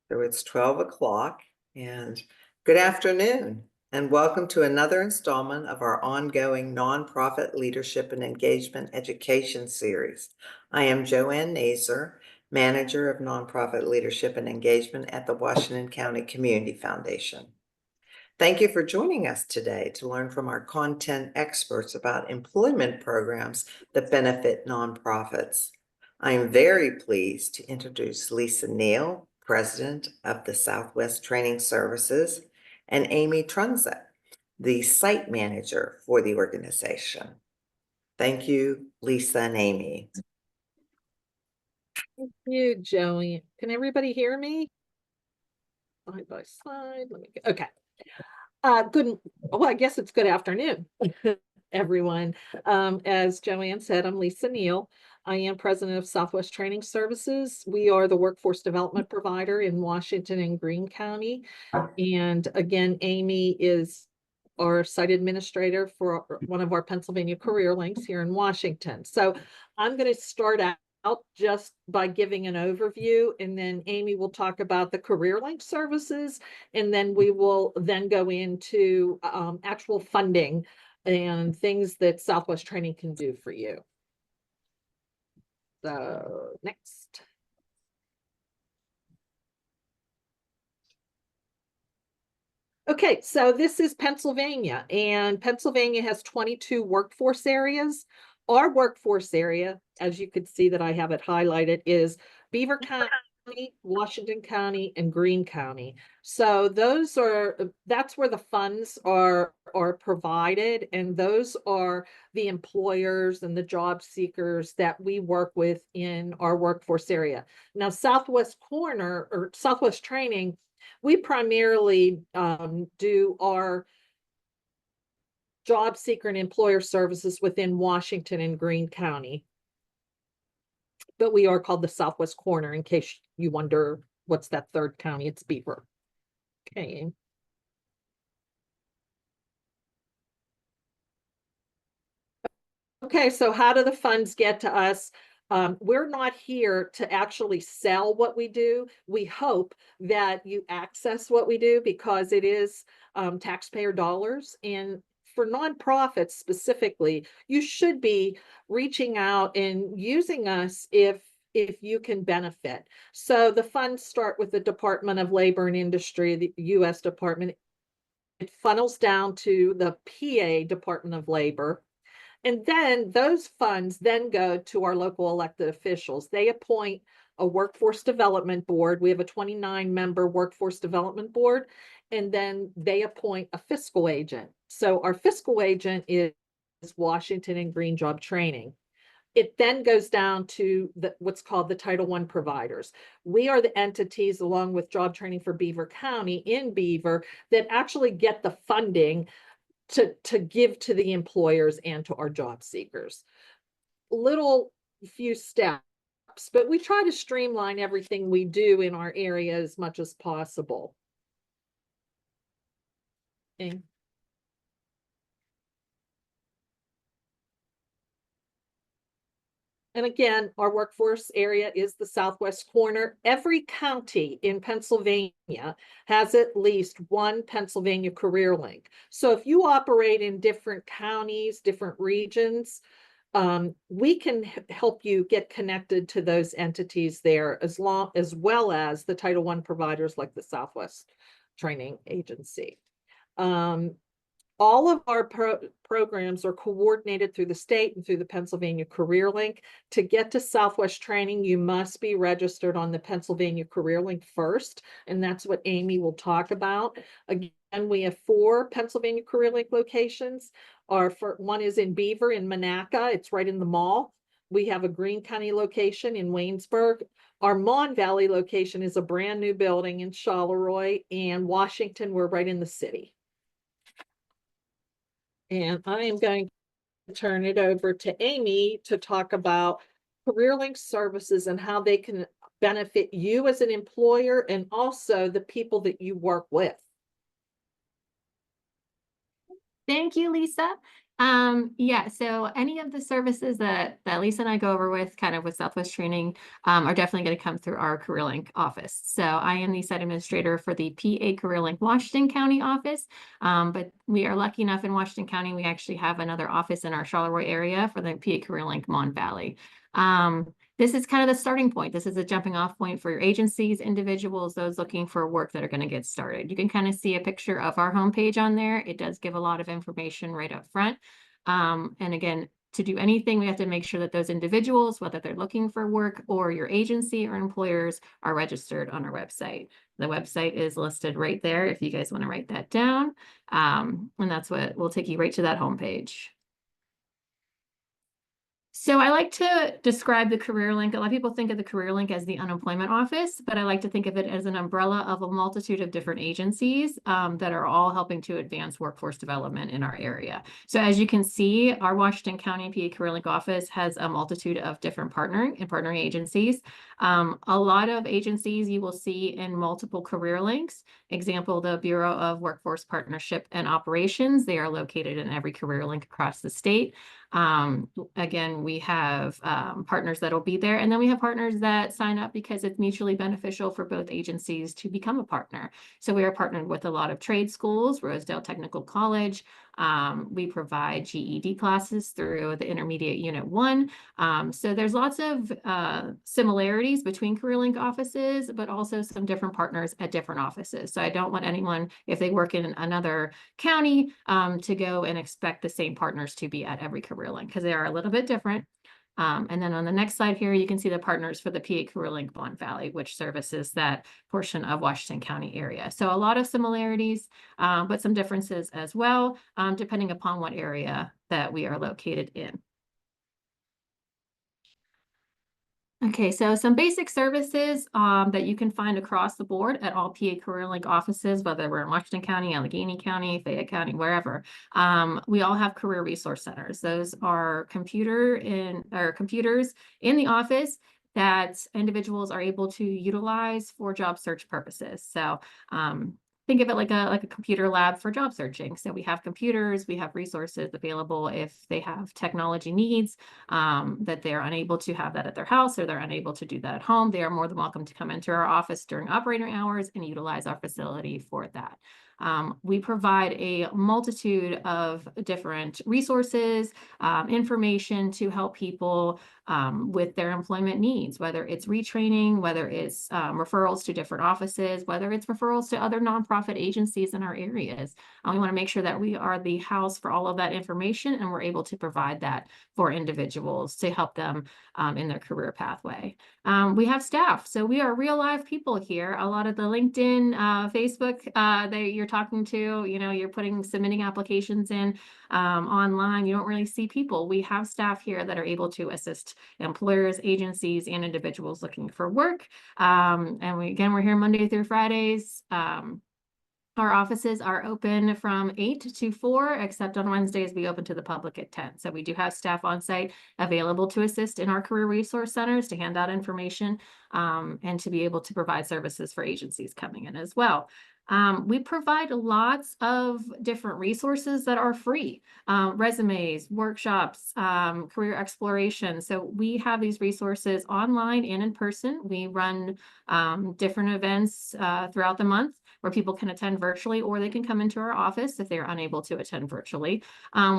So it's 12 o'clock and good afternoon and welcome to another installment of our ongoing Nonprofit Leadership and Engagement Education Series. I am Joanne Nazer, Manager of Nonprofit Leadership and Engagement at the Washington County Community Foundation. Thank you for joining us today to learn from our content experts about employment programs that benefit nonprofits. I am very pleased to introduce Lisa Neal, President of the Southwest Training Services, and Amy Trunzett, the Site Manager for the organization. Thank you, Lisa and Amy. Thank you, Joey. Can everybody hear me? Slide by slide. Let me get, okay. Well, I guess it's good afternoon, everyone. As Joanne said, I'm Lisa Neal. I am president of Southwest Training Services. We are the workforce development provider in Washington and Greene County. And again, Amy is our site administrator for one of our Pennsylvania career links here in Washington. So I'm going to start out just by giving an overview, and then Amy will talk about the career link services, and then we will then go into actual funding and things that Southwest Training can do for you. So next. Okay, so this is Pennsylvania, and Pennsylvania has 22 workforce areas. Our workforce area, as you can see that I have it highlighted, is Beaver County, Washington County, and Greene County. So that's where the funds are provided, and those are the employers and the job seekers that we work with in our workforce area. Now, Southwest Corner or Southwest Training, we primarily do our job seeker and employer services within Washington and Greene County. But we are called the Southwest Corner, in case you wonder what's that third county. It's Beaver. Okay. Okay, so how do the funds get to us? We're not here to actually sell what we do. We hope that you access what we do because it is taxpayer dollars. And for nonprofits specifically, you should be reaching out and using us if you can benefit. So the funds start with the Department of Labor and Industry, the U.S. Department. It funnels down to the PA Department of Labor. And then those funds then go to our local elected officials. They appoint a workforce development board. We have a 29-member workforce development board, and then they appoint a fiscal agent. So our fiscal agent is Washington and Greene Job Training. It then goes down to what's called the Title I providers. We are the entities, along with Job Training for Beaver County in Beaver, that actually get the funding to give to the employers and to our job seekers. Few steps, but we try to streamline everything we do in our area as much as possible. Okay. And again, our workforce area is the Southwest Corner. Every county in Pennsylvania has at least one Pennsylvania career link. So if you operate in different counties, different regions, we can help you get connected to those entities there, as well as the Title I providers like the Southwest Training Agency. All of our programs are coordinated through the state and through the Pennsylvania Career Link. To get to Southwest Training, you must be registered on the Pennsylvania Career Link first, and that's what Amy will talk about. Again, we have 4 Pennsylvania Career Link locations. One is in Beaver in Monaca. It's right in the mall. We have a Greene County location in Waynesburg. Our Mon Valley location is a brand new building in Charleroi, and Washington, we're right in the city. And I am going to turn it over to Amy to talk about Career Link services and how they can benefit you as an employer and also the people that you work with. Thank you, Lisa. Yeah, so any of the services that Lisa and I go over with kind of with Southwest Training are definitely going to come through our CareerLink office. So I am the site administrator for the PA CareerLink Washington County office. But we are lucky enough in Washington County, we actually have another office in our Charleroi area for the PA CareerLink Mon Valley. This is kind of the starting point. This is a jumping off point for your agencies, individuals, those looking for work that are going to get started. You can kind of see a picture of our homepage on there. It does give a lot of information right up front. And again, to do anything, we have to make sure that those individuals, whether they're looking for work or your agency or employers, are registered on our website. The website is listed right there if you guys want to write that down. And that's what will take you right to that homepage. So I like to describe the CareerLink. A lot of people think of the CareerLink as the unemployment office, but I like to think of it as an umbrella of a multitude of different agencies that are all helping to advance workforce development in our area. So as you can see, our Washington County PA CareerLink office has a multitude of different partnering agencies. A lot of agencies you will see in multiple CareerLinks. Example, the Bureau of Workforce Partnership and Operations. They are located in every CareerLink across the state. Again, we have partners that will be there, and then we have partners that sign up because it's mutually beneficial for both agencies to become a partner. So we are partnered with a lot of trade schools, Rosedale Technical College. We provide GED classes through the Intermediate Unit 1. So there's lots of similarities between CareerLink offices, but also some different partners at different offices. So I don't want anyone, if they work in another county, to go and expect the same partners to be at every CareerLink, because they are a little bit different. And then on the next slide here, you can see the partners for the PA CareerLink Mon Valley, which services that portion of Washington County area. So a lot of similarities, but some differences as well, depending upon what area that we are located in. Okay, so some basic services that you can find across the board at all PA CareerLink offices, whether we're in Washington County, Allegheny County, Fayette County, wherever. We all have career resource centers. Those are computers in the office that individuals are able to utilize for job search purposes. So think of it like a computer lab for job searching. So we have computers, we have resources available if they have technology needs, that they're unable to have that at their house or they're unable to do that at home. They are more than welcome to come into our office during operating hours and utilize our facility for that. We provide a multitude of different resources, information to help people with their employment needs, whether it's retraining, whether it's referrals to different offices, whether it's referrals to other nonprofit agencies in our areas. We want to make sure that we are the house for all of that information, and we're able to provide that for individuals to help them in their career pathway. We have staff, so we are real live people here. A lot of the LinkedIn, Facebook that you're talking to, you're submitting applications in online, you don't really see people. We have staff here that are able to assist employers, agencies, and individuals looking for work. And we're here Monday through Fridays. Our offices are open from 8 to 4, except on Wednesdays we open to the public at 10. So we do have staff on site available to assist in our career resource centers, to hand out information, and to be able to provide services for agencies coming in as well. We provide lots of different resources that are free, resumes, workshops, career exploration. So we have these resources online and in person. We run different events throughout the month where people can attend virtually, or they can come into our office if they're unable to attend virtually.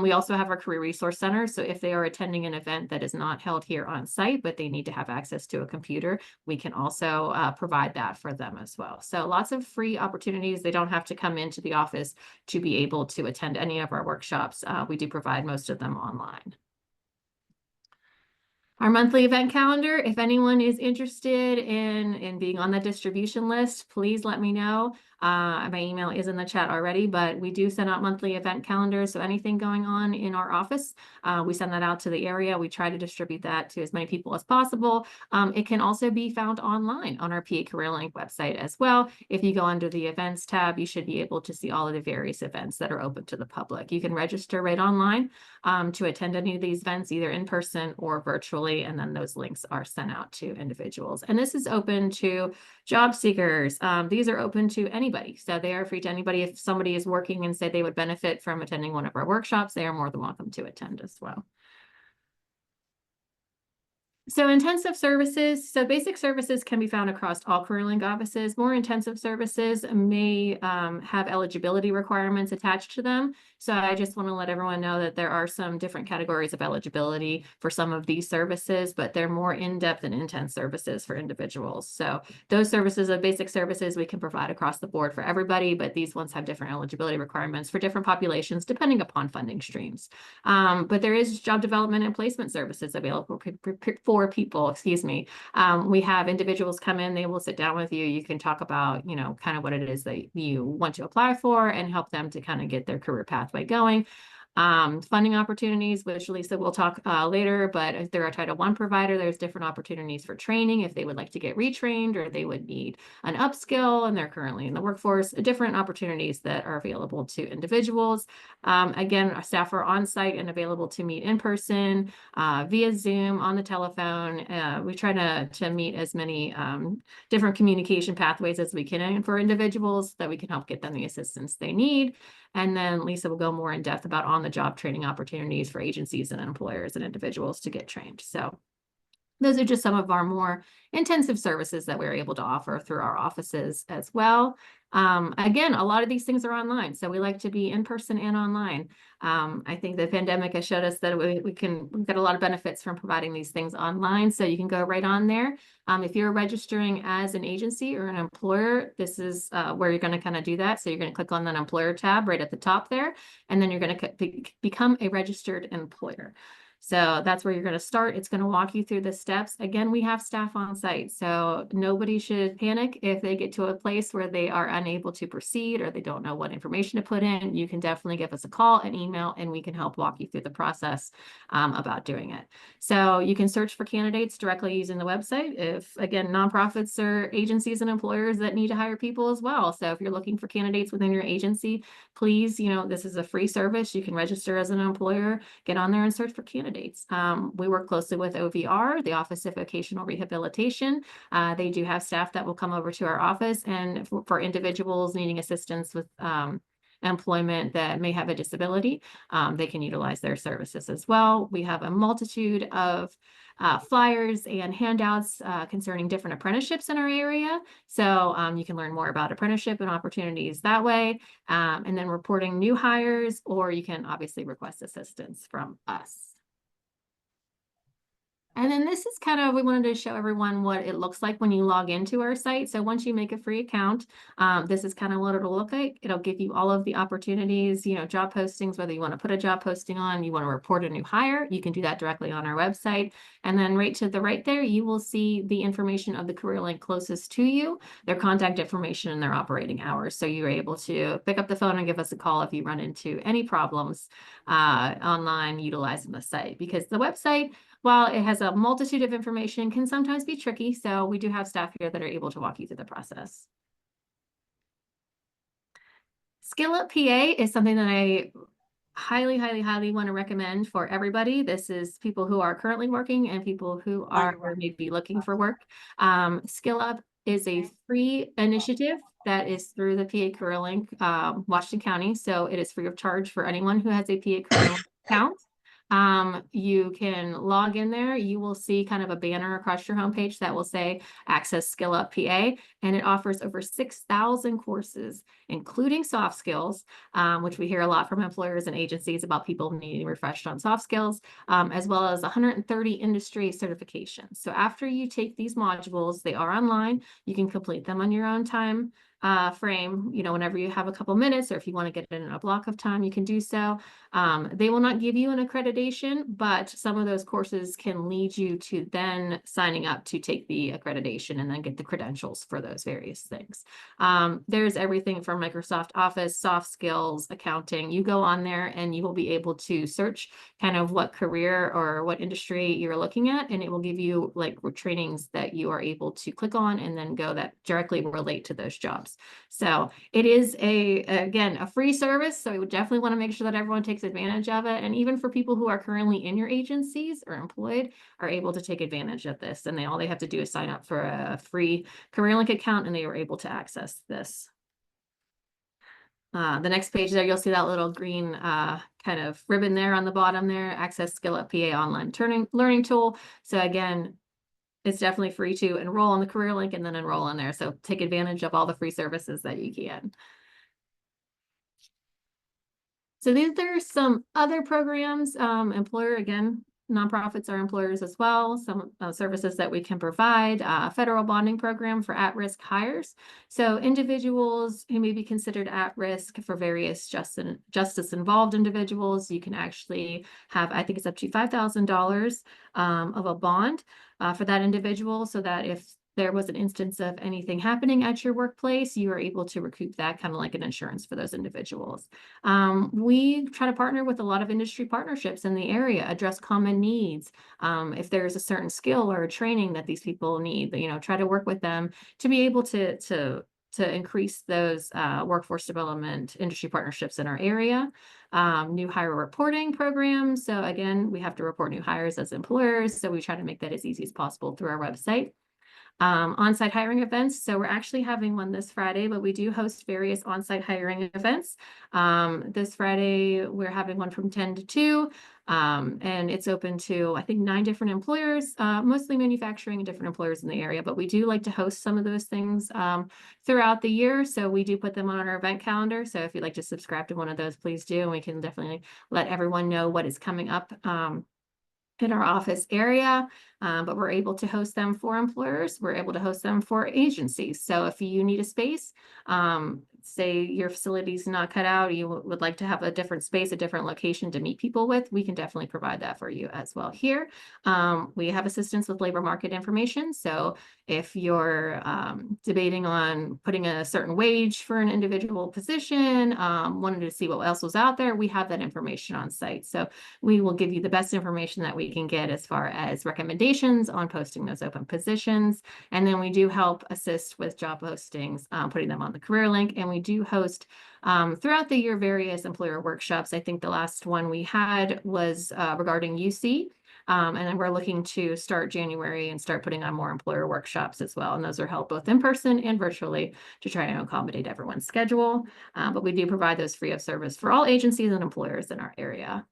We also have our career resource center. So if they are attending an event that is not held here on site, but they need to have access to a computer, we can also provide that for them as well. So lots of free opportunities. They don't have to come into the office to be able to attend any of our workshops. We do provide most of them online. Our monthly event calendar, if anyone is interested in being on the distribution list, please let me know. My email is in the chat already, but we do send out monthly event calendars. So anything going on in our office, we send that out to the area. We try to distribute that to as many people as possible. It can also be found online on our PA CareerLink website as well. If you go under the events tab, you should be able to see all of the various events that are open to the public. You can register right online to attend any of these events, either in person or virtually, and then those links are sent out to individuals. And this is open to job seekers. These are open to any anybody. So they are free to anybody. If somebody is working and say they would benefit from attending one of our workshops, they are more than welcome to attend as well. So intensive services, so basic services can be found across all CareerLink offices. More intensive services may have eligibility requirements attached to them. So I just want to let everyone know that there are some different categories of eligibility for some of these services, but they're more in-depth and intense services for individuals. So those services of basic services we can provide across the board for everybody, but these ones have different eligibility requirements for different populations depending upon funding streams. But there is job development and placement services available for people, excuse me. We have individuals come in, they will sit down with you. You can talk about, kind of what it is that you want to apply for and help them to kind of get their career pathway going. Funding opportunities, which Lisa will talk later, but if they're a Title I provider, there's different opportunities for training if they would like to get retrained or they would need an upskill and they're currently in the workforce, different opportunities that are available to individuals. Again, our staff are on site and available to meet in person, via Zoom, on the telephone. We try to meet as many different communication pathways as we can for individuals that we can help get them the assistance they need. And then Lisa will go more in depth about on-the-job training opportunities for agencies and employers and individuals to get trained. So those are just some of our more intensive services that we're able to offer through our offices as well. Again, a lot of these things are online, so we like to be in person and online. I think the pandemic has showed us that we've got a lot of benefits from providing these things online, so you can go right on there. If you're registering as an agency or an employer, this is where you're going to kind of do that. So you're going to click on that employer tab right at the top there, and then you're going to become a registered employer. So that's where you're going to start. It's going to walk you through the steps. Again, we have staff on site, so nobody should panic if they get to a place where they are unable to proceed or they don't know what information to put in. You can definitely give us a call, an email, and we can help walk you through the process about doing it. So you can search for candidates directly using the website. If, again, nonprofits or agencies and employers that need to hire people as well. So if you're looking for candidates within your agency, please, this is a free service. You can register as an employer, get on there and search for candidates. We work closely with OVR, the Office of Vocational Rehabilitation. They do have staff that will come over to our office, and for individuals needing assistance with employment that may have a disability, they can utilize their services as well. We have a multitude of flyers and handouts concerning different apprenticeships in our area. So you can learn more about apprenticeship and opportunities that way. And then reporting new hires, or you can obviously request assistance from us. And then this is kind of, we wanted to show everyone what it looks like when you log into our site. So once you make a free account, this is kind of what it'll look like. It'll give you all of the opportunities, job postings, whether you want to put a job posting on, you want to report a new hire, you can do that directly on our website. And then right to the right there, you will see the information of the CareerLink closest to you, their contact information and their operating hours. So you're able to pick up the phone and give us a call if you run into any problems online utilizing the site, because the website, while it has a multitude of information, can sometimes be tricky. So we do have staff here that are able to walk you through the process. SkillUp PA is something that I highly, highly, highly want to recommend for everybody. This is people who are currently working and people who are maybe looking for work. SkillUp is a free initiative that is through the PA CareerLink, Washington County. So it is free of charge for anyone who has a PA CareerLink account. You can log in there. You will see kind of a banner across your homepage that will say Access SkillUp PA, and it offers over 6,000 courses, including soft skills, which we hear a lot from employers and agencies about people needing refreshed on soft skills, as well as 130 industry certifications. So after you take these modules, they are online. You can complete them on your own time frame, whenever you have a couple minutes, or if you want to get it in a block of time, you can do so. They will not give you an accreditation, but some of those courses can lead you to then signing up to take the accreditation and then get the credentials for those various things. There's everything from Microsoft Office, soft skills, accounting. You go on there and you will be able to search kind of what career or what industry you're looking at, and it will give you like trainings that you are able to click on and then go that directly relate to those jobs. So it is again, a free service. So we would definitely want to make sure that everyone takes advantage of it. And even for people who are currently in your agencies or employed are able to take advantage of this. And all they have to do is sign up for a free CareerLink account and they are able to access this. The next page there, you'll see that little green kind of ribbon there on the bottom there, Access Skill Up PA online learning tool. So again, it's definitely free to enroll on the career link and then enroll in there. So take advantage of all the free services that you can. So there's some other programs, employer, again, nonprofits are employers as well. Some services that we can provide, federal bonding program for at-risk hires. So individuals who may be considered at risk for various justice involved individuals, you can actually have, I think it's up to $5,000 of a bond for that individual, so that if there was an instance of anything happening at your workplace, you are able to recoup that, kind of like an insurance for those individuals. We try to partner with a lot of industry partnerships in the area, address common needs. If there's a certain skill or training that these people need, try to work with them to be able to increase those workforce development industry partnerships in our area. New hire reporting programs. So again, we have to report new hires as employers. So we try to make that as easy as possible through our website. On-site hiring events. So we're actually having one this Friday, but we do host various on-site hiring events. This Friday, we're having one from 10 to 2, and it's open to, I think, 9 different employers, mostly manufacturing and different employers in the area, but we do like to host some of those things throughout the year. So we do put them on our event calendar. So if you'd like to subscribe to one of those, please do. And we can definitely let everyone know what is coming up in our office area, but we're able to host them for employers. We're able to host them for agencies. So if you need a space, say your facility's not cut out, you would like to have a different space, a different location to meet people with, we can definitely provide that for you as well here. We have assistance with labor market information. So if you're debating on putting a certain wage for an individual position, wanted to see what else was out there, we have that information on site. So we will give you the best information that we can get as far as recommendations on posting those open positions. And then we do help assist with job postings, putting them on the career link. And we do host throughout the year various employer workshops. I think the last one we had was regarding UC. And then we're looking to start January and start putting on more employer workshops as well. And those are held both in person and virtually to try to accommodate everyone's schedule. But we do provide those free of service for all agencies and employers in our area.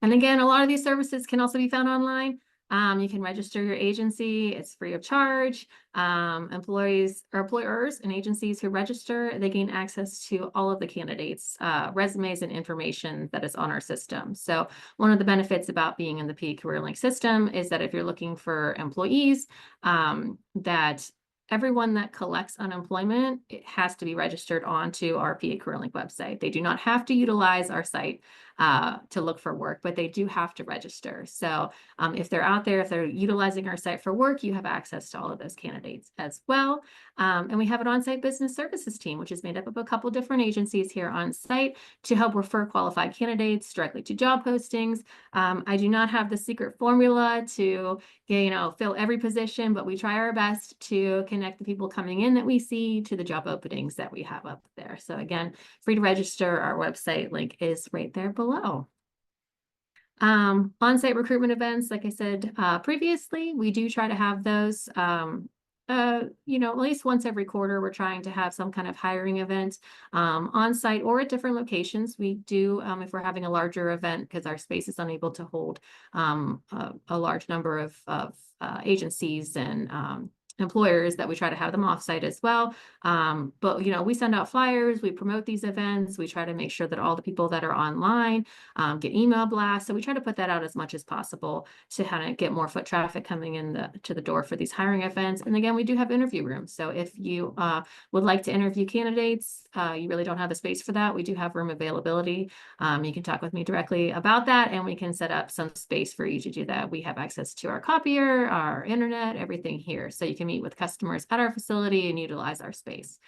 And again, a lot of these services can also be found online. You can register your agency. It's free of charge. Employees or employers and agencies who register, they gain access to all of the candidates' resumes and information that is on our system. So one of the benefits about being in the PA Career Link system is that if you're looking for employees, that everyone that collects unemployment, it has to be registered onto our PA Career Link website. They do not have to utilize our site to look for work, but they do have to register. So if they're out there, if they're utilizing our site for work, you have access to all of those candidates as well. And we have an on-site business services team, which is made up of a couple different agencies here on site to help refer qualified candidates directly to job postings. I do not have the secret formula to fill every position, but we try our best to connect the people coming in that we see to the job openings that we have up there. So again, free to register. Our website link is right there below. On-site recruitment events, like I said previously, we do try to have those at least once every quarter. We're trying to have some kind of hiring event on site or at different locations. We do, if we're having a larger event, because our space is unable to hold a large number of agencies and employers, that we try to have them offsite as well. But we send out flyers, we promote these events, we try to make sure that all the people that are online get email blasts. So we try to put that out as much as possible to kind of get more foot traffic coming in to the door for these hiring events. And again, we do have interview rooms. So if you would like to interview candidates, you really don't have the space for that, we do have room availability. You can talk with me directly about that, and we can set up some space for you to do that. We have access to our copier, our internet, everything here. So you can meet with customers at our facility and utilize our space.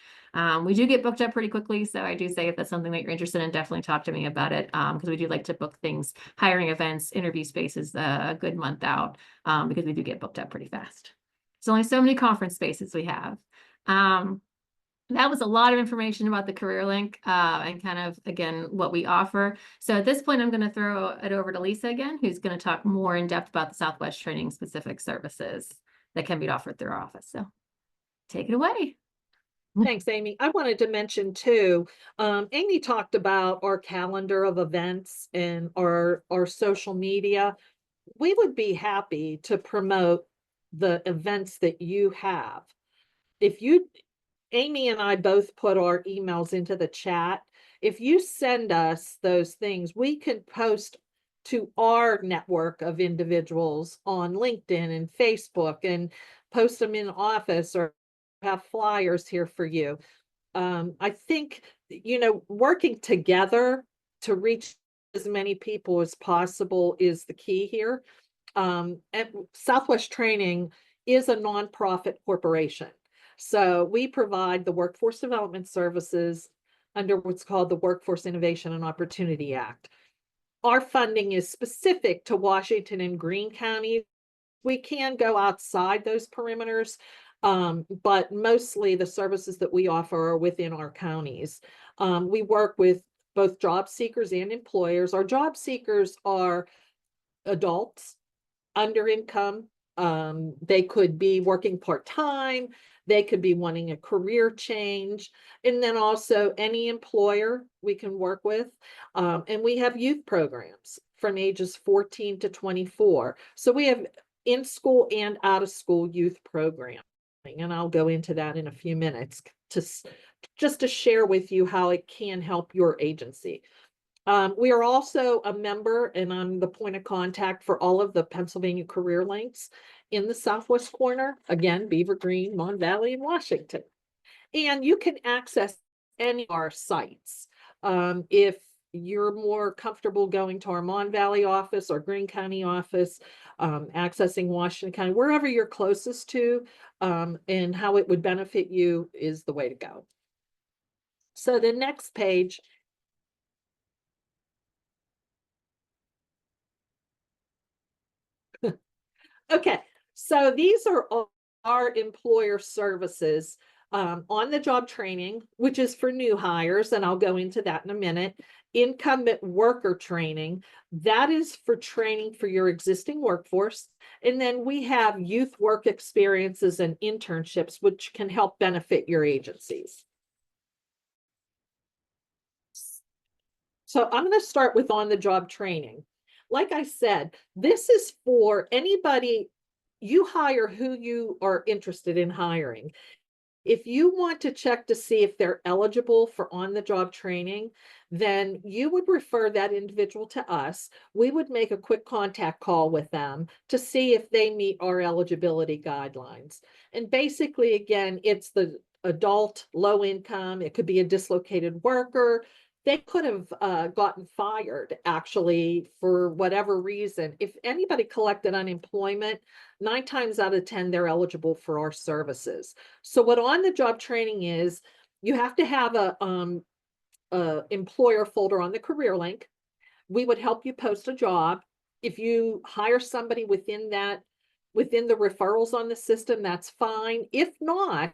We do get booked up pretty quickly. So I do say if that's something that you're interested in, definitely talk to me about it, because we do like to book things, hiring events, interview spaces a good month out, because we do get booked up pretty fast. There's only so many conference spaces we have. That was a lot of information about the Career Link and kind of, again, what we offer. So at this point, I'm going to throw it over to Lisa again, who's going to talk more in depth about the Southwest Training specific services that can be offered through our office. So take it away. Thanks, Amy. I wanted to mention too, Amy talked about our calendar of events and our social media. We would be happy to promote the events that you have. If you, Amy and I both put our emails into the chat. If you send us those things, we can post to our network of individuals on LinkedIn and Facebook and post them in office or have flyers here for you. I think, working together to reach as many people as possible is the key here. And Southwest Training is a nonprofit corporation. So we provide the workforce development services under what's called the Workforce Innovation and Opportunity Act. Our funding is specific to Washington and Greene counties. We can go outside those perimeters, but mostly the services that we offer are within our counties. We work with both job seekers and employers. Our job seekers are adults, under income. They could be working part-time. They could be wanting a career change. And then also any employer we can work with. And we have youth programs from ages 14 to 24. So we have in-school and out-of-school youth programming. And I'll go into that in a few minutes just to share with you how it can help your agency. We are also a member, and I'm the point of contact for all of the Pennsylvania career links in the southwest corner. Again, Beaver Green, Mon Valley, and Washington. And you can access any of our sites. If you're more comfortable going to our Mon Valley office or Greene County office, accessing Washington County, wherever you're closest to, and how it would benefit you is the way to go. So the next page. Okay, so these are all our employer services, on the job training, which is for new hires, and I'll go into that in a minute. Incumbent worker training, that is for training for your existing workforce. And then we have youth work experiences and internships, which can help benefit your agencies. So I'm going to start with on the job training. Like I said, this is for anybody. You hire who you are interested in hiring. If you want to check to see if they're eligible for on-the-job training, then you would refer that individual to us. We would make a quick contact call with them to see if they meet our eligibility guidelines. And basically, again, it's the adult, low income. It could be a dislocated worker. They could have gotten fired, actually, for whatever reason. If anybody collected unemployment, 9 times out of 10, they're eligible for our services. So what on-the-job training is, you have to have a employer folder on the career link. We would help you post a job. If you hire somebody within the referrals on the system, that's fine. If not,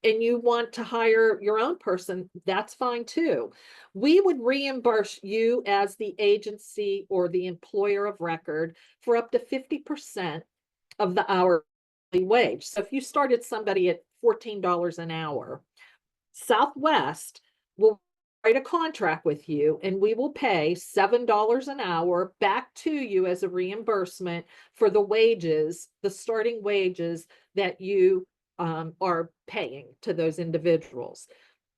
and you want to hire your own person, that's fine too. We would reimburse you as the agency or the employer of record for up to 50% of the hourly wage. So if you started somebody at $14 an hour, Southwest will write a contract with you and we will pay $7 an hour back to you as a reimbursement for the wages, the starting wages that you are paying to those individuals.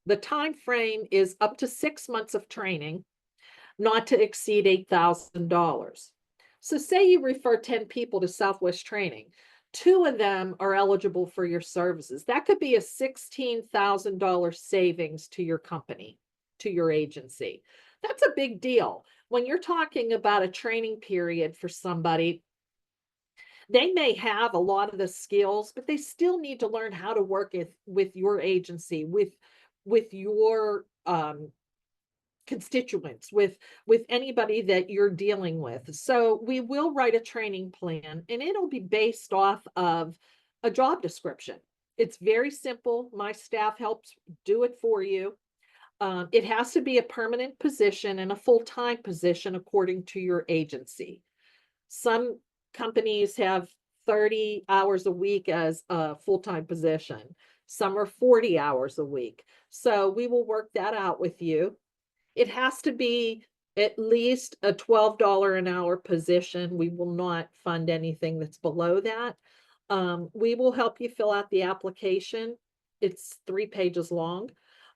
The time frame is up to 6 months of training, not to exceed $8,000. So say you refer 10 people to Southwest Training, 2 of them are eligible for your services. That could be a $16,000 savings to your company, to your agency. That's a big deal. When you're talking about a training period for somebody, they may have a lot of the skills, but they still need to learn how to work with your agency, with your constituents, with anybody that you're dealing with. So we will write a training plan and it'll be based off of a job description. It's very simple. My staff helps do it for you. It has to be a permanent position and a full-time position according to your agency. Some companies have 30 hours a week as a full-time position. Some are 40 hours a week. So we will work that out with you. It has to be at least a $12 an hour position. We will not fund anything that's below that. We will help you fill out the application. It's 3 pages long.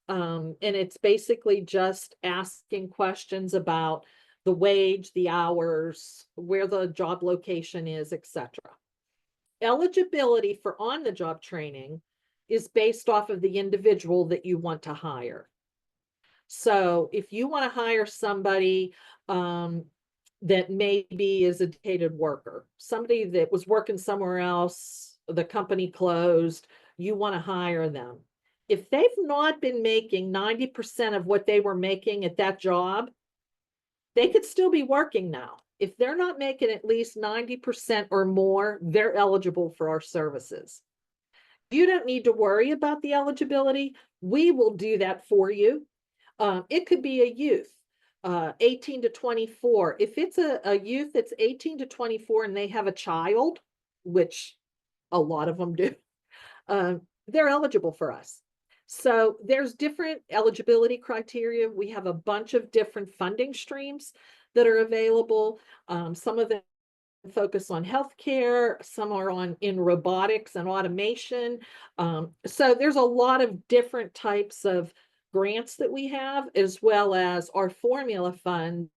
And it's basically just asking questions about the wage, the hours, where the job location is, etc. Eligibility for on-the-job training is based off of the individual that you want to hire. So if you want to hire somebody that maybe is a dedicated worker, somebody that was working somewhere else, the company closed, you want to hire them. If they've not been making 90% of what they were making at that job, they could still be working now. If they're not making at least 90% or more, they're eligible for our services. You don't need to worry about the eligibility. We will do that for you. It could be a youth, 18 to 24. If it's a youth that's 18 to 24 and they have a child, which a lot of them do, they're eligible for us. So there's different eligibility criteria. We have a bunch of different funding streams that are available. Some of them focus on healthcare, some are in robotics and automation. So there's a lot of different types of grants that we have, as well as our formula funds,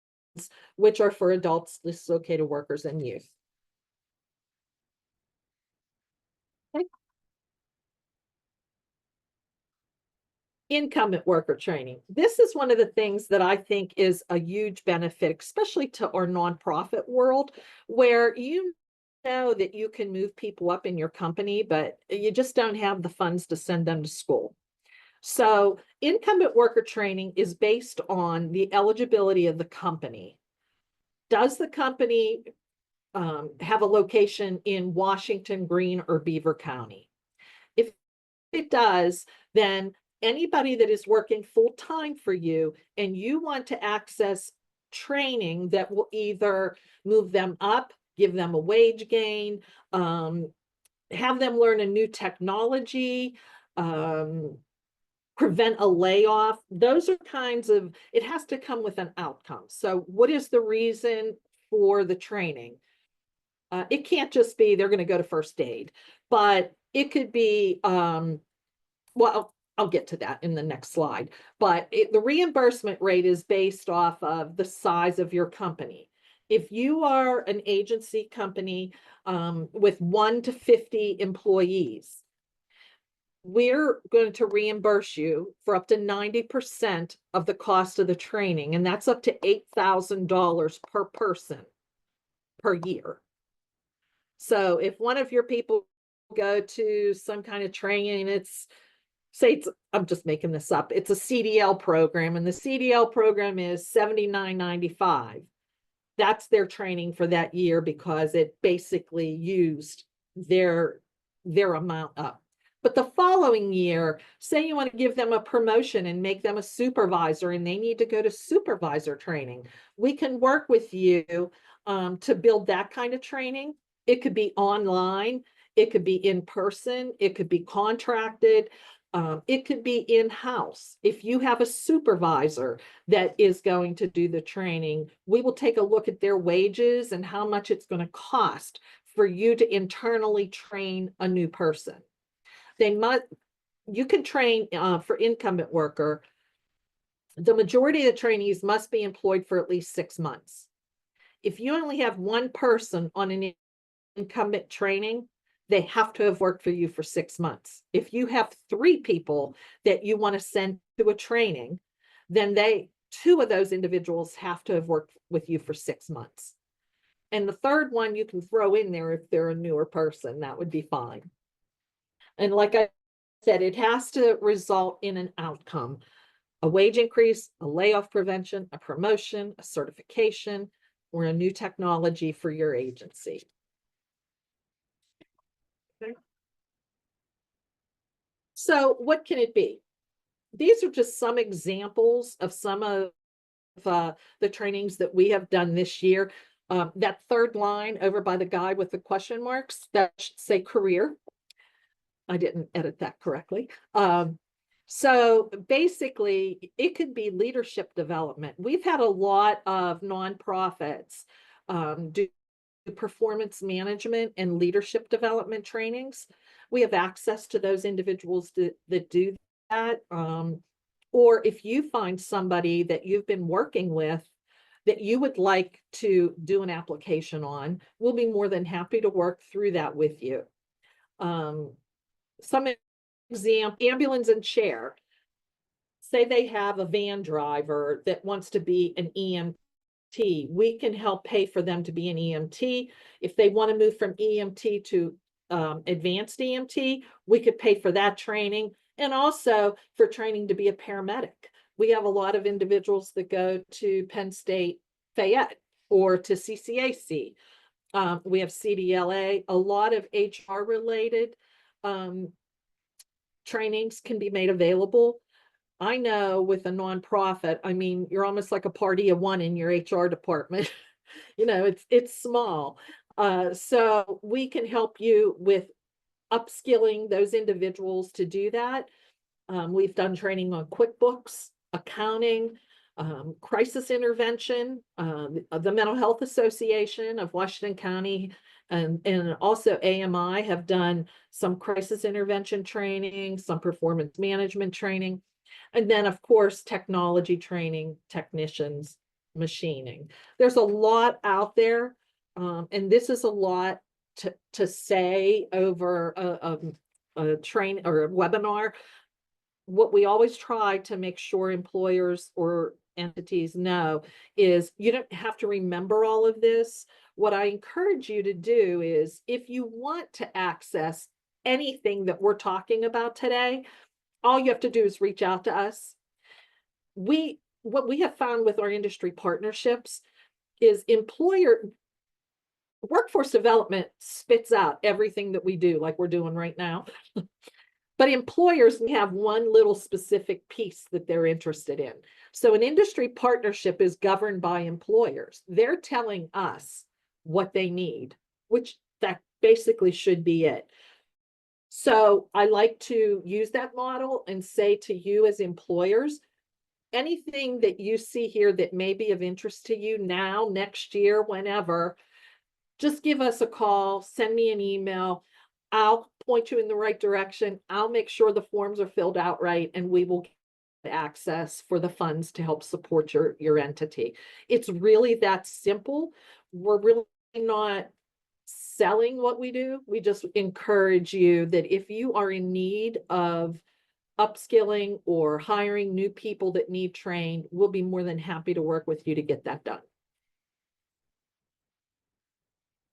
which are for adults, dislocated workers, and youth. Okay. Incumbent worker training. This is one of the things that I think is a huge benefit, especially to our nonprofit world, where you know that you can move people up in your company, but you just don't have the funds to send them to school. So incumbent worker training is based on the eligibility of the company. Does the company have a location in Washington, Greene, or Beaver County? If it does, then anybody that is working full-time for you and you want to access training that will either move them up, give them a wage gain, have them learn a new technology, prevent a layoff, those are kinds of, it has to come with an outcome. So what is the reason for the training? It can't just be they're going to go to first aid, but it could be, well, I'll get to that in the next slide, but the reimbursement rate is based off of the size of your company. If you are an agency company with 1 to 50 employees, we're going to reimburse you for up to 90% of the cost of the training, and that's up to $8,000 per person per year. So if one of your people go to some kind of training, I'm just making this up, it's a CDL program, and the CDL program is $79.95. That's their training for that year because it basically used their amount up. But the following year, say you want to give them a promotion and make them a supervisor and they need to go to supervisor training, we can work with you to build that kind of training. It could be online, it could be in person, it could be contracted, it could be in-house. If you have a supervisor that is going to do the training, we will take a look at their wages and how much it's going to cost for you to internally train a new person. You can train for incumbent worker. The majority of the trainees must be employed for at least 6 months. If you only have one person on an incumbent training, they have to have worked for you for 6 months. If you have 3 people that you want to send to a training, then 2 of those individuals have to have worked with you for 6 months. And the third one you can throw in there if they're a newer person, that would be fine. And like I said, it has to result in an outcome, a wage increase, a layoff prevention, a promotion, a certification, or a new technology for your agency. Okay. So what can it be? These are just some examples of some of the trainings that we have done this year. That third line over by the guy with the question marks, that should say career. I didn't edit that correctly. So basically, it could be leadership development. We've had a lot of nonprofits do performance management and leadership development trainings. We have access to those individuals that do that. Or if you find somebody that you've been working with that you would like to do an application on, we'll be more than happy to work through that with you. Some example, ambulance and chair. Say they have a van driver that wants to be an EMT. We can help pay for them to be an EMT. If they want to move from EMT to advanced EMT, we could pay for that training, and also for training to be a paramedic. We have a lot of individuals that go to Penn State Fayette or to CCAC. We have CDLA. A lot of HR related trainings can be made available. I know with a nonprofit, I mean, you're almost like a party of one in your HR department. You know, it's small. So we can help you with upskilling those individuals to do that. We've done training on QuickBooks, accounting, crisis intervention, the Mental Health Association of Washington County, and also AMI have done some crisis intervention training, some performance management training. And then, of course, technology training, technicians, machining. There's a lot out there, and this is a lot to say over a train or a webinar. What we always try to make sure employers or entities know is you don't have to remember all of this. What I encourage you to do is, if you want to access anything that we're talking about today, all you have to do is reach out to us. What we have found with our industry partnerships is workforce development spits out everything that we do, like we're doing right now. But employers have one little specific piece that they're interested in. So an industry partnership is governed by employers. They're telling us what they need, which that basically should be it. So I like to use that model and say to you as employers, anything that you see here that may be of interest to you now, next year, whenever, just give us a call, send me an email. I'll point you in the right direction. I'll make sure the forms are filled out right, and we will get access for the funds to help support your entity. It's really that simple. We're really not selling what we do. We just encourage you that if you are in need of upskilling or hiring new people that need trained, we'll be more than happy to work with you to get that done.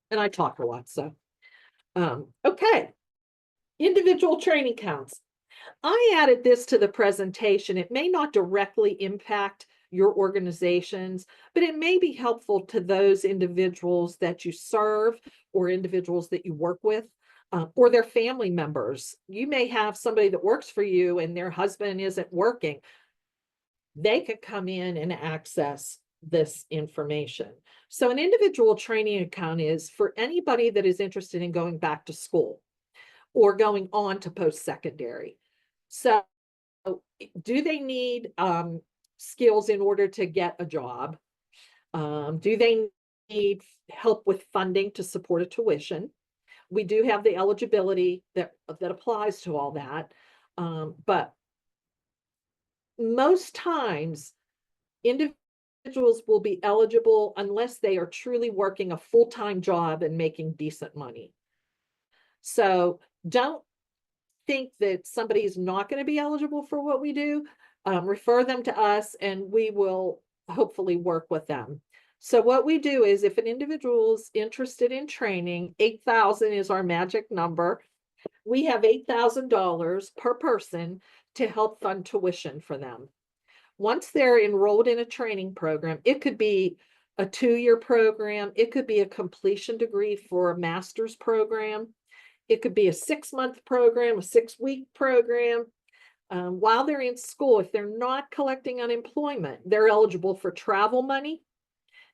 And I talk a lot, so. Okay. Individual training counts. I added this to the presentation. It may not directly impact your organizations, but it may be helpful to those individuals that you serve or individuals that you work with, or their family members. You may have somebody that works for you and their husband isn't working. They could come in and access this information. So an individual training account is for anybody that is interested in going back to school or going on to post-secondary. So do they need skills in order to get a job? Do they need help with funding to support a tuition? We do have the eligibility that applies to all that. But most times, individuals will be eligible unless they are truly working a full-time job and making decent money. So don't think that somebody is not going to be eligible for what we do. Refer them to us and we will hopefully work with them. So what we do is, if an individual is interested in training, 8,000 is our magic number. We have $8,000 per person to help fund tuition for them. Once they're enrolled in a training program, it could be a 2-year program. It could be a completion degree for a master's program. It could be a 6-month program, a 6-week program. While they're in school, if they're not collecting unemployment, they're eligible for travel money,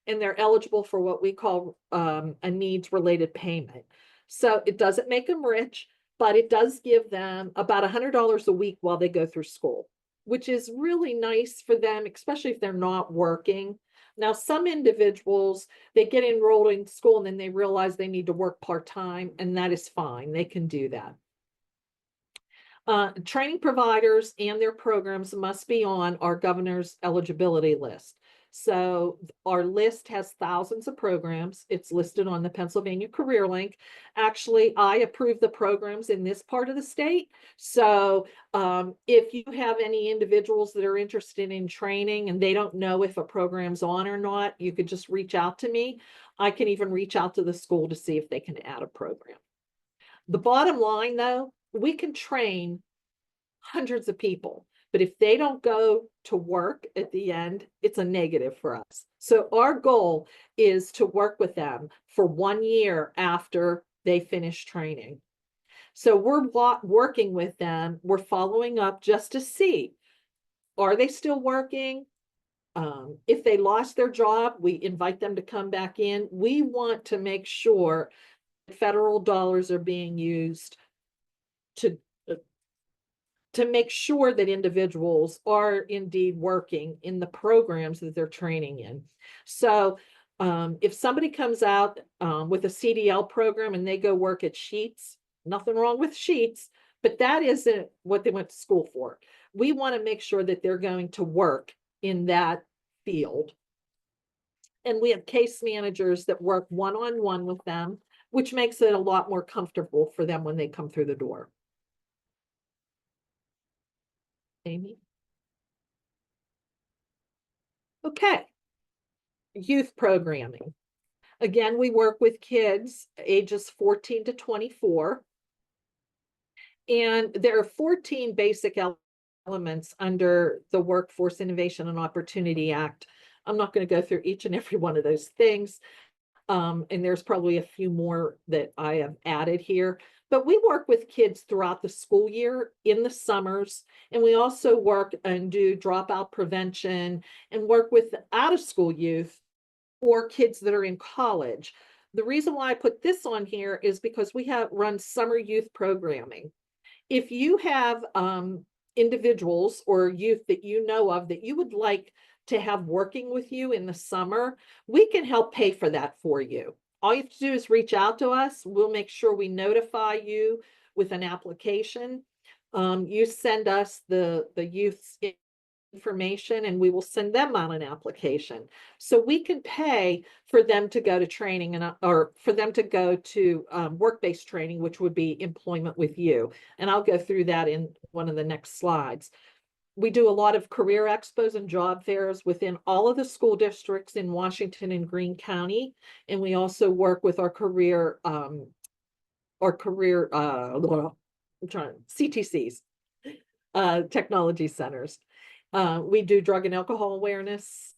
and they're eligible for what we call a needs-related payment. So it doesn't make them rich, but it does give them about $100 a week while they go through school, which is really nice for them, especially if they're not working. Now, some individuals, they get enrolled in school and then they realize they need to work part-time, and that is fine. They can do that. Training providers and their programs must be on our governor's eligibility list. So our list has thousands of programs. It's listed on the Pennsylvania Career Link. Actually, I approve the programs in this part of the state. So if you have any individuals that are interested in training and they don't know if a program's on or not, you could just reach out to me. I can even reach out to the school to see if they can add a program. The bottom line, though, we can train hundreds of people, but if they don't go to work at the end, it's a negative for us. So our goal is to work with them for 1 year after they finish training. So we're working with them. We're following up just to see, are they still working? If they lost their job, we invite them to come back in. We want to make sure federal dollars are being used to make sure that individuals are indeed working in the programs that they're training in. So if somebody comes out with a CDL program and they go work at Sheets, nothing wrong with Sheets, but that isn't what they went to school for. We want to make sure that they're going to work in that field. And we have case managers that work one-on-one with them, which makes it a lot more comfortable for them when they come through the door. Amy? Okay. Youth programming. Again, we work with kids ages 14 to 24. And there are 14 basic elements under the Workforce Innovation and Opportunity Act. I'm not going to go through each and every one of those things. And there's probably a few more that I have added here. But we work with kids throughout the school year in the summers, and we also work and do dropout prevention and work with out-of-school youth or kids that are in college. The reason why I put this on here is because we have run summer youth programming. If you have individuals or youth that you know of that you would like to have working with you in the summer, we can help pay for that for you. All you have to do is reach out to us. We'll make sure we notify you with an application. You send us the youth's information and we will send them out an application. So we can pay for them to go to training and or for them to go to work-based training, which would be employment with you. And I'll go through that in one of the next slides. We do a lot of career expos and job fairs within all of the school districts in Washington and Greene County. And we also work with our career CTCs, technology centers. We do drug and alcohol awareness.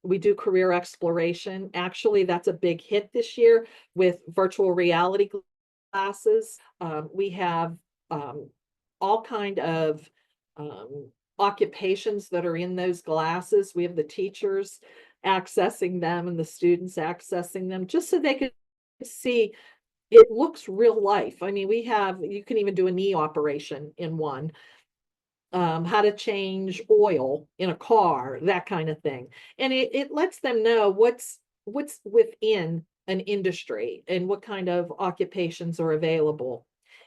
We do career exploration. Actually, that's a big hit this year with virtual reality classes. We have all kind of occupations that are in those glasses. We have the teachers accessing them and the students accessing them just so they can see it looks real life. I mean, you can even do a knee operation in one. How to change oil in a car, that kind of thing. And it lets them know what's within an industry and what kind of occupations are available.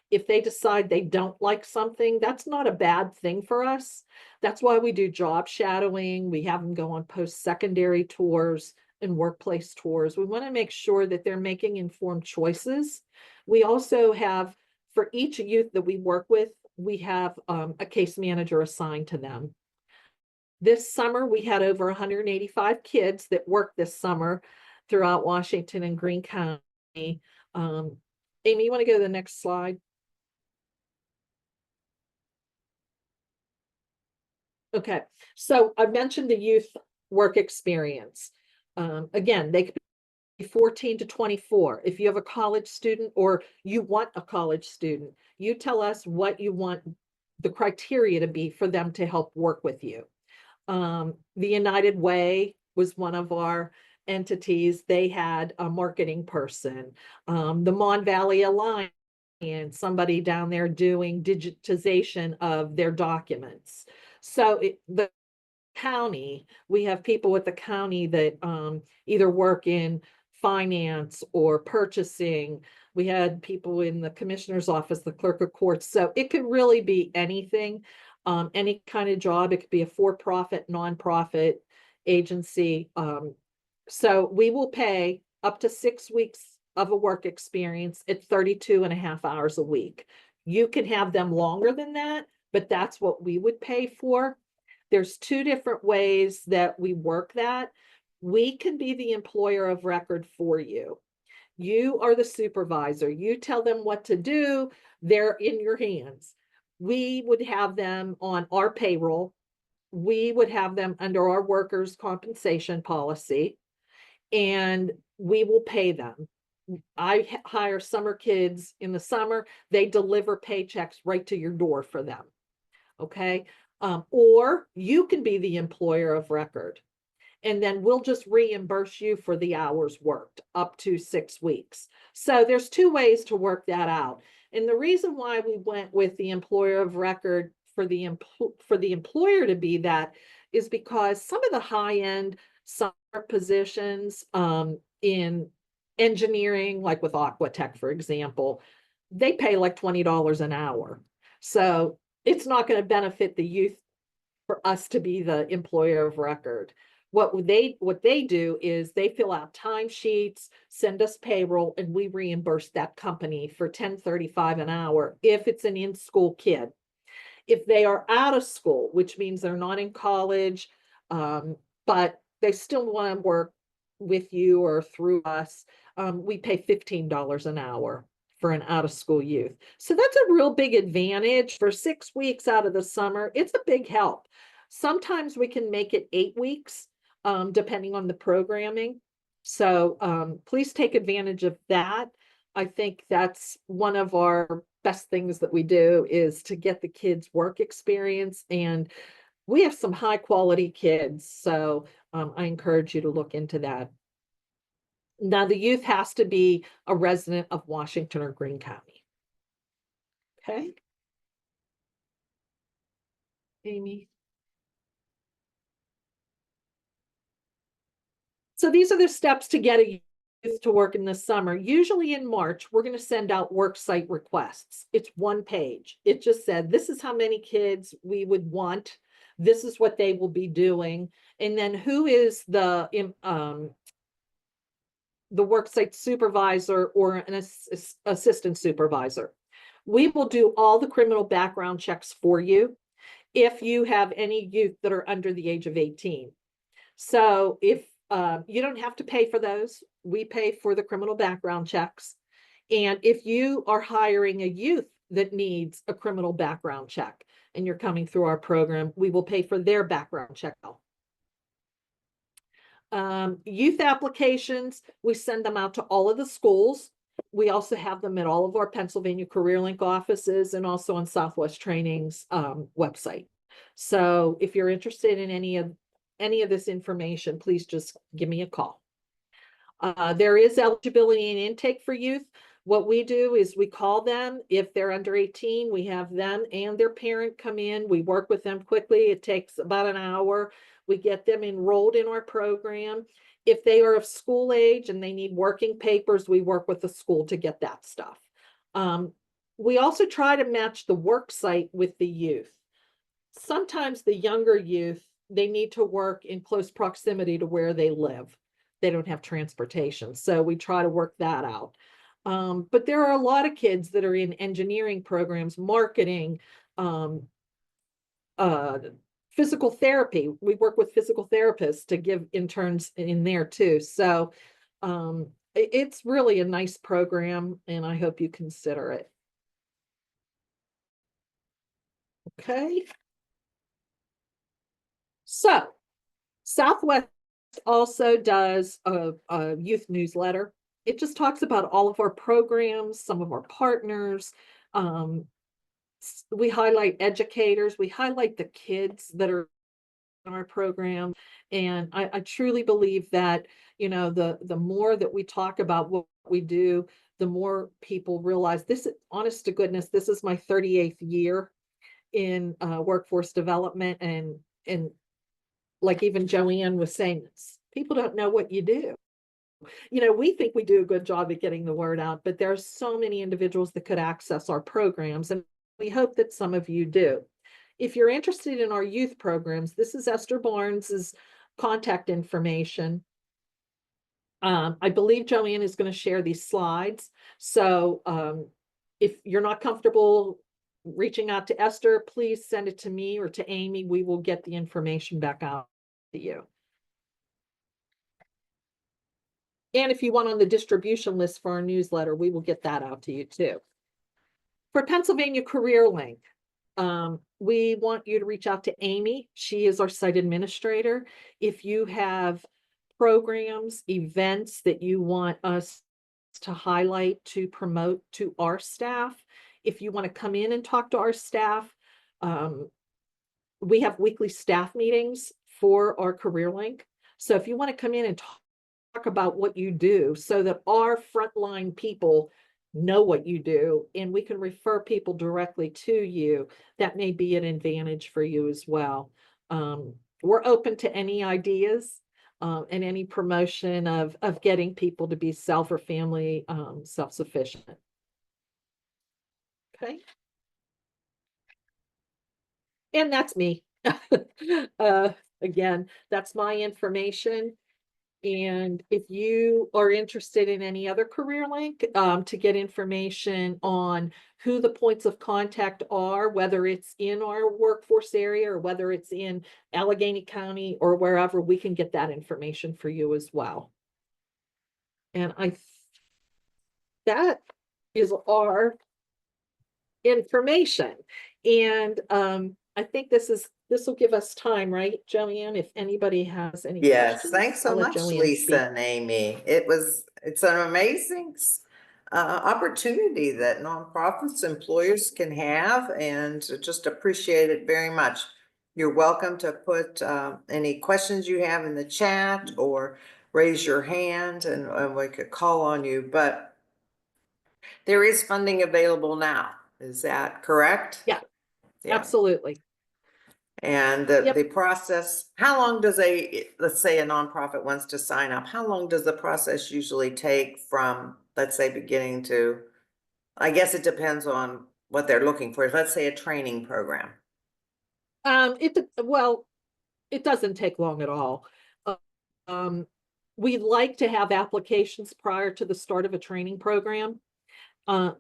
If they decide they don't like something, that's not a bad thing for us. That's why we do job shadowing. We have them go on post-secondary tours and workplace tours. We want to make sure that they're making informed choices. We also have, for each youth that we work with, we have a case manager assigned to them. This summer, we had over 185 kids that worked this summer throughout Washington and Greene County. Amy, you want to go to the next slide? Okay, so I mentioned the youth work experience. Again, they could be 14 to 24. If you have a college student or you want a college student, you tell us what you want the criteria to be for them to help work with you. The United Way was one of our entities. They had a marketing person. The Mon Valley Alliance and somebody down there doing digitization of their documents. So the county, we have people with the county that either work in finance or purchasing. We had people in the commissioner's office, the clerk of courts. So it could really be anything, any kind of job. It could be a for-profit, nonprofit agency. So we will pay up to 6 weeks of a work experience at 32.5 hours a week. You can have them longer than that, but that's what we would pay for. There's 2 different ways that we work that. We can be the employer of record for you. You are the supervisor. You tell them what to do. They're in your hands. We would have them on our payroll. We would have them under our workers' compensation policy, and we will pay them. I hire summer kids in the summer. They deliver paychecks right to your door for them. Okay. Or you can be the employer of record, and then we'll just reimburse you for the hours worked up to 6 weeks. So there's 2 ways to work that out. And the reason why we went with the employer of record for the employer to be that is because some of the high-end summer positions in engineering, like with Aquatech, for example, they pay like $20 an hour. So it's not going to benefit the youth for us to be the employer of record. What they do is they fill out timesheets, send us payroll, and we reimburse that company for $10.35 an hour if it's an in-school kid. If they are out of school, which means they're not in college, but they still want to work with you or through us, we pay $15 an hour for an out-of-school youth. So that's a real big advantage for 6 weeks out of the summer. It's a big help. Sometimes we can make it 8 weeks, depending on the programming. So please take advantage of that. I think that's one of our best things that we do, is to get the kids work experience, and we have some high quality kids. So I encourage you to look into that. Now, the youth has to be a resident of Washington or Greene County. Okay. Amy. So these are the steps to get a youth to work in the summer. Usually in March, we're going to send out work site requests. It's 1 page. It just said, this is how many kids we would want. This is what they will be doing. And then who is the worksite supervisor or an assistant supervisor. We will do all the criminal background checks for you if you have any youth that are under the age of 18. So if you don't have to pay for those, we pay for the criminal background checks. And if you are hiring a youth that needs a criminal background check and you're coming through our program, we will pay for their background check. Youth applications, we send them out to all of the schools. We also have them at all of our Pennsylvania CareerLink offices and also on Southwest Training's website. So if you're interested in any of this information, please just give me a call. There is eligibility and intake for youth. What we do is we call them. If they're under 18, we have them and their parent come in. We work with them quickly. It takes about an hour. We get them enrolled in our program. If they are of school age and they need working papers, we work with the school to get that stuff. We also try to match the work site with the youth. Sometimes the younger youth, they need to work in close proximity to where they live. They don't have transportation. So we try to work that out. But there are a lot of kids that are in engineering programs, marketing, physical therapy. We work with physical therapists to give interns in there too. So it's really a nice program, and I hope you consider it. Okay. So Southwest also does a youth newsletter. It just talks about all of our programs, some of our partners. We highlight educators. We highlight the kids that are our program. And I truly believe that, you know, the more that we talk about what we do, the more people realize this, honest to goodness, this is my 38th year in workforce development. And like even Joanne was saying, people don't know what you do. You know, we think we do a good job at getting the word out, but there's so many individuals that could access our programs, and we hope that some of you do. If you're interested in our youth programs, this is Esther Barnes's contact information. I believe Joanne is going to share these slides. So if you're not comfortable reaching out to Esther, please send it to me or to Amy. We will get the information back out to you. And if you want on the distribution list for our newsletter, we will get that out to you too. For Pennsylvania Career Link, we want you to reach out to Amy. She is our site administrator. If you have programs, events that you want us to highlight, to promote to our staff, if you want to come in and talk to our staff, we have weekly staff meetings for our Career Link. So if you want to come in and talk about what you do so that our frontline people know what you do and we can refer people directly to you, that may be an advantage for you as well. We're open to any ideas and any promotion of getting people to be self or family self-sufficient. Okay. And that's me. Again, that's my information. And if you are interested in any other Career Link, to get information on who the points of contact are, whether it's in our workforce area or whether it's in Allegheny County or wherever, we can get that information for you as well. And that is our information. And I think this will give us time, right, Joanne? If anybody has any Yes, questions. thanks so I'll let much, Joanne Lisa speak. and Amy. It's an amazing opportunity that nonprofits, employers can have, and just appreciate it very much. You're welcome to put any questions you have in the chat or raise your hand and we could call on you. But there is funding available now. Is that correct? Yeah, Yeah. absolutely. And the process, how long does let's say a nonprofit wants to sign up, how long does the process usually take from, let's say, beginning to, I guess it depends on what they're looking for. Let's say a training program. Well, it doesn't take long at all. We like to have applications prior to the start of a training program. As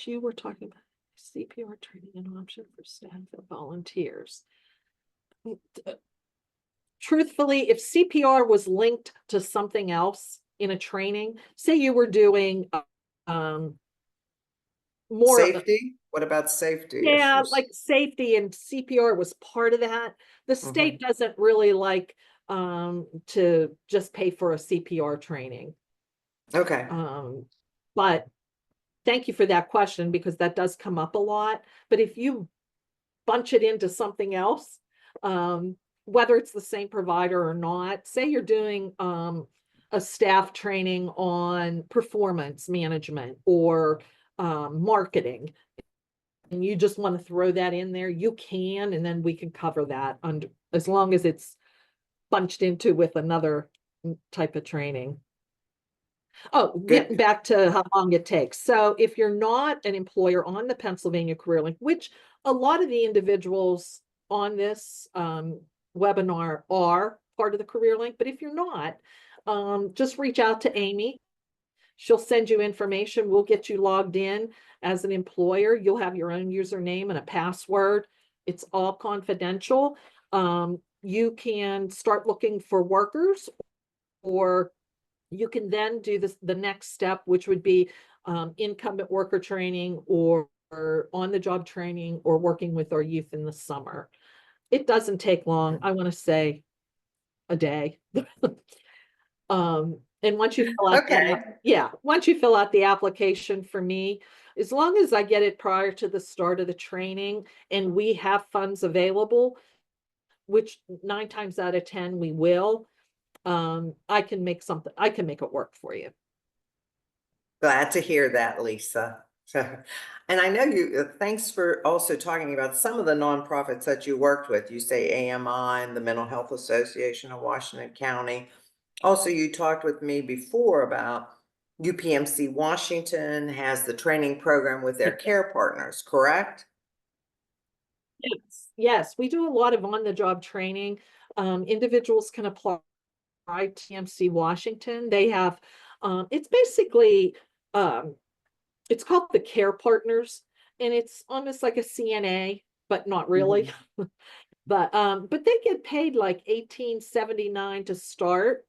you were talking about CPR training, an option for staff and volunteers. Truthfully, if CPR was linked to something else in a training, say you were doing more safety. What about safety? Yeah, issues? like safety, and CPR was part of that. The state doesn't really like to just pay for a CPR training. Okay. But thank you for that question, because that does come up a lot. But if you bunch it into something else, whether it's the same provider or not, say you're doing a staff training on performance management or marketing, and you just want to throw that in there, you can, and then we can cover that under, as long as it's bunched into with another type of training. Oh, getting back to how long it takes. So if you're not an employer on the Pennsylvania Career Link, which a lot of the individuals on this webinar are part of the Career Link, but if you're not, just reach out to Amy. She'll send you information. We'll get you logged in as an employer. You'll have your own username and a password. It's all confidential. You can start looking for workers, or you can then do the next step, which would be incumbent worker training or on-the-job training or working with our youth in the summer. It doesn't take long. I want to say a day. And once you fill out once you fill out the application for me, as long as I get it prior to the start of the training and we have funds available, which 9 times out of 10 we will, I can make it work for you. Glad to hear that, Lisa. And I know thanks for also talking about some of the nonprofits that you worked with. You say AMI and the Mental Health Association of Washington County. Also, you talked with me before about UPMC Washington has the training program with their care partners, correct? Yes, we do a lot of on-the-job training. Individuals can apply to UPMC Washington. They have, it's basically, it's called the Care Partners, and it's almost like a CNA, but not really. But they get paid like $18.79 to start.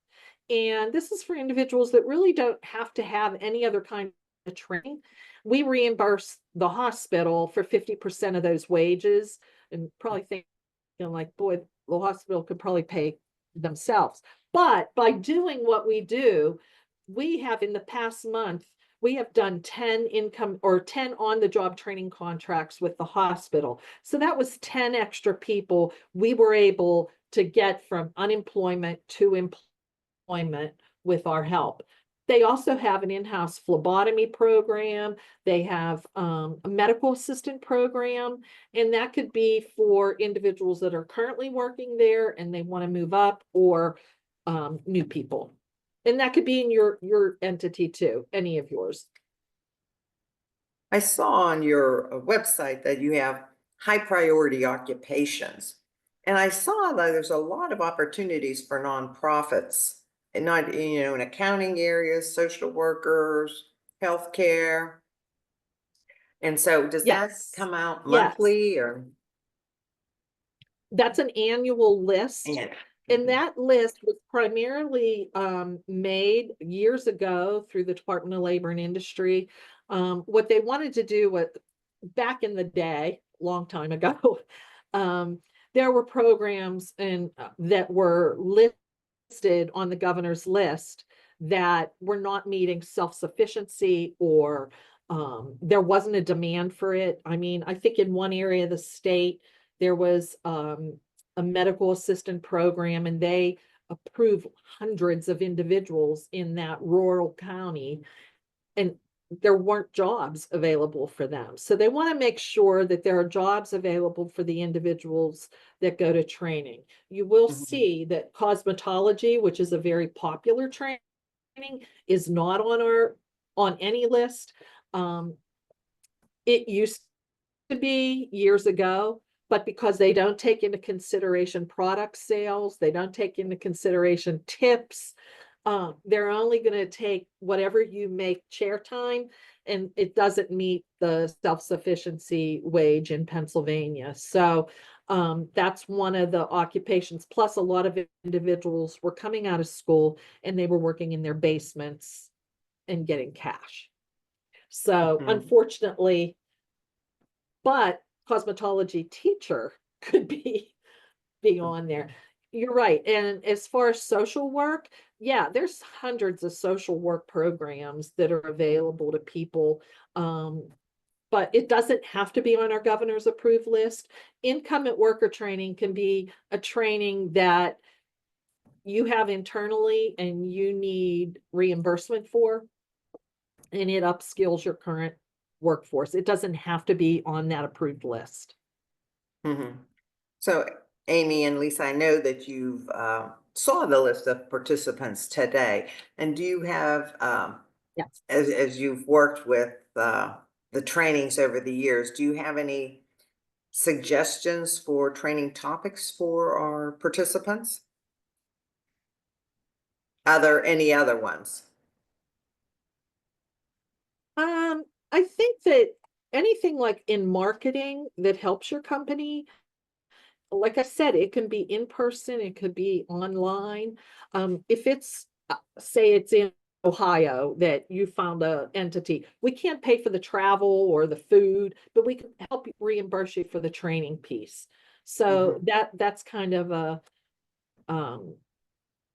And this is for individuals that really don't have to have any other kind of training. We reimburse the hospital for 50% of those wages, and probably thinking like, boy, the hospital could probably pay themselves. But by doing what we do, we have in the past month, we have done 10 on-the-job training contracts with the hospital. So that was 10 extra people we were able to get from unemployment to employment with our help. They also have an in-house phlebotomy program. They have a medical assistant program, and that could be for individuals that are currently working there and they want to move up, or new people. And that could be in your entity too, any of yours. I saw on your website that you have high priority occupations. And I saw that there's a lot of opportunities for nonprofits, and not, in accounting areas, social workers, healthcare. And so does that Yes. come out Yes. monthly or? That's an annual list. Yeah. And that list was primarily made years ago through the Department of Labor and Industry. What they wanted to do was, back in the day, long time ago, there were programs that were listed on the governor's list that were not meeting self-sufficiency, or there wasn't a demand for it. I mean, I think in one area of the state, there was a medical assistant program, and they approved hundreds of individuals in that rural county, and there weren't jobs available for them. So they want to make sure that there are jobs available for the individuals that go to training. You will see that cosmetology, which is a very popular training, is not on any list. It used to be years ago, but because they don't take into consideration product sales, they don't take into consideration tips, they're only going to take whatever you make chair time, and it doesn't meet the self-sufficiency wage in Pennsylvania. So that's one of the occupations. Plus, a lot of individuals were coming out of school and they were working in their basements and getting cash. So unfortunately, but cosmetology teacher could be on there. You're right. And as far as social work, yeah, there's hundreds of social work programs that are available to people. But it doesn't have to be on our governor's approved list. Income at worker training can be a training that you have internally and you need reimbursement for, and it upskills your current workforce. It doesn't have to be on that approved list. So Amy and Lisa, I know that you've saw the list of participants today, and do you have, Yes. as you've worked with the trainings over the years, do you have any suggestions for training topics for our participants? Are there any other ones? I think that anything like in marketing that helps your company, like I said, it can be in person, it could be online. If it's, say it's in Ohio that you found a entity, we can't pay for the travel or the food, but we can help you reimburse you for the training piece. So that's kind of a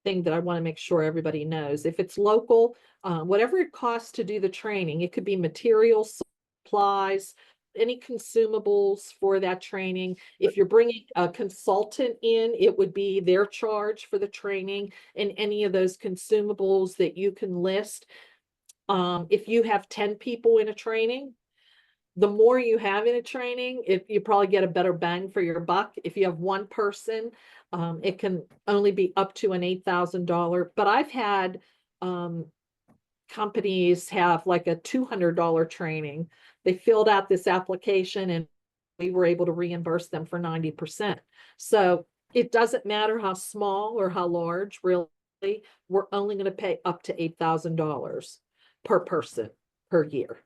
thing that I want to make sure everybody knows. If it's local, whatever it costs to do the training, it could be materials, supplies, any consumables for that training. If you're bringing a consultant in, it would be their charge for the training and any of those consumables that you can list. If you have 10 people in a training, the more you have in a training, you probably get a better bang for your buck. If you have one person, it can only be up to an $8,000. But I've had companies have like a $200 training. They filled out this application and we were able to reimburse them for 90%. So it doesn't matter how small or how large, really, we're only going to pay up to $8,000 per person per year.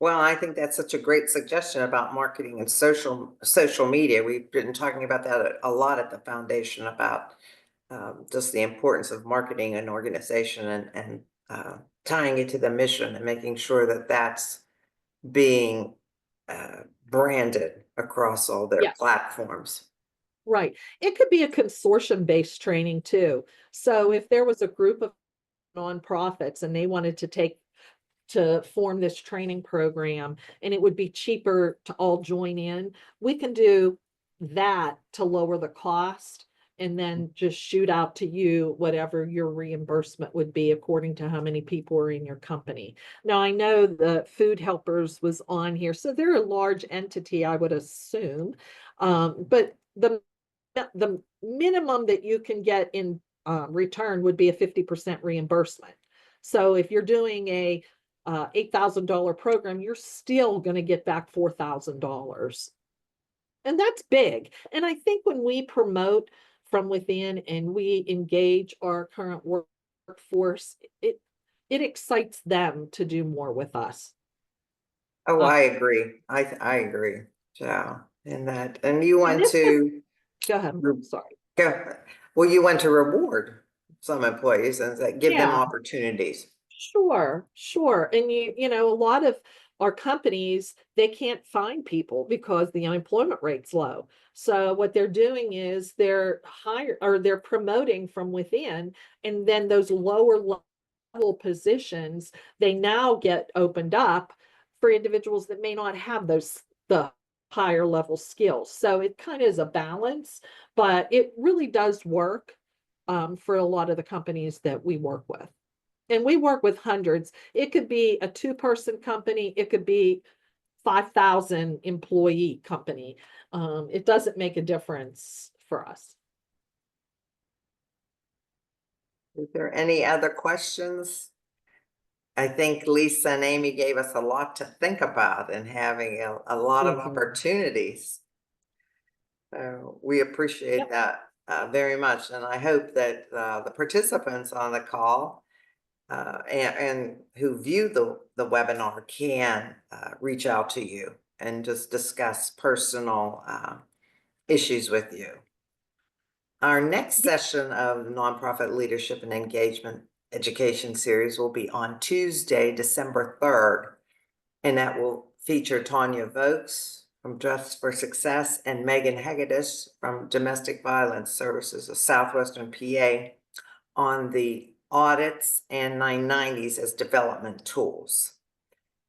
Well, I think that's such a great suggestion about marketing and social media. We've been talking about that a lot at the foundation about just the importance of marketing an organization and tying it to the mission and making sure that that's being branded across all their Yes. platforms. Right. It could be a consortium-based training too. So if there was a group of nonprofits and they wanted to form this training program and it would be cheaper to all join in, we can do that to lower the cost and then just shoot out to you whatever your reimbursement would be according to how many people are in your company. Now, I know the Food Helpers was on here, so they're a large entity, I would assume. But the minimum that you can get in return would be a 50% reimbursement. So if you're doing a $8,000 program, you're still going to get back $4,000. And that's big. And I think when we promote from within and we engage our current workforce, it excites them to do more with us. Oh, I agree. I agree. Yeah, and you And want this was, to go ahead, sorry. go. Well, you want to reward some employees and give them Yeah. opportunities. Sure, sure. And you know, a lot of our companies, they can't find people because the unemployment rate's low. So what they're doing is they're they're promoting from within, and then those lower level positions, they now get opened up for individuals that may not have the higher level skills. So it kind of is a balance, but it really does work for a lot of the companies that we work with. And we work with hundreds. It could be a 2-person company. It could be 5,000 employee company. It doesn't make a difference for us. Is there any other questions? I think Lisa and Amy gave us a lot to think about and having a lot of opportunities. So we appreciate that very much. And I hope that the participants on the call and who view the webinar can reach out to you and just discuss personal issues with you. Our next session of the Nonprofit Leadership and Engagement Education Series will be on Tuesday, December 3rd, and that will feature Tanya Vokes from Dress for Success and Megan Hegedus from Domestic Violence Services of Southwestern PA on the audits and 990s as development tools.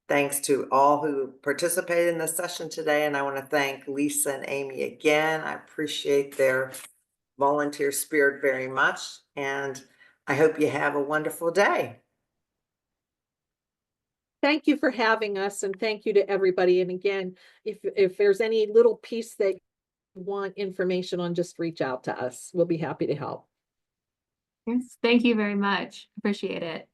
Thanks to all who participated in the session today, and I want to thank Lisa and Amy again. I appreciate their volunteer spirit very much, and I hope you have a wonderful day. Thank you for having us, and thank you to everybody. And again, if there's any little piece that you want information on, just reach out to us. We'll be happy to help. Yes, thank you very much. Appreciate it.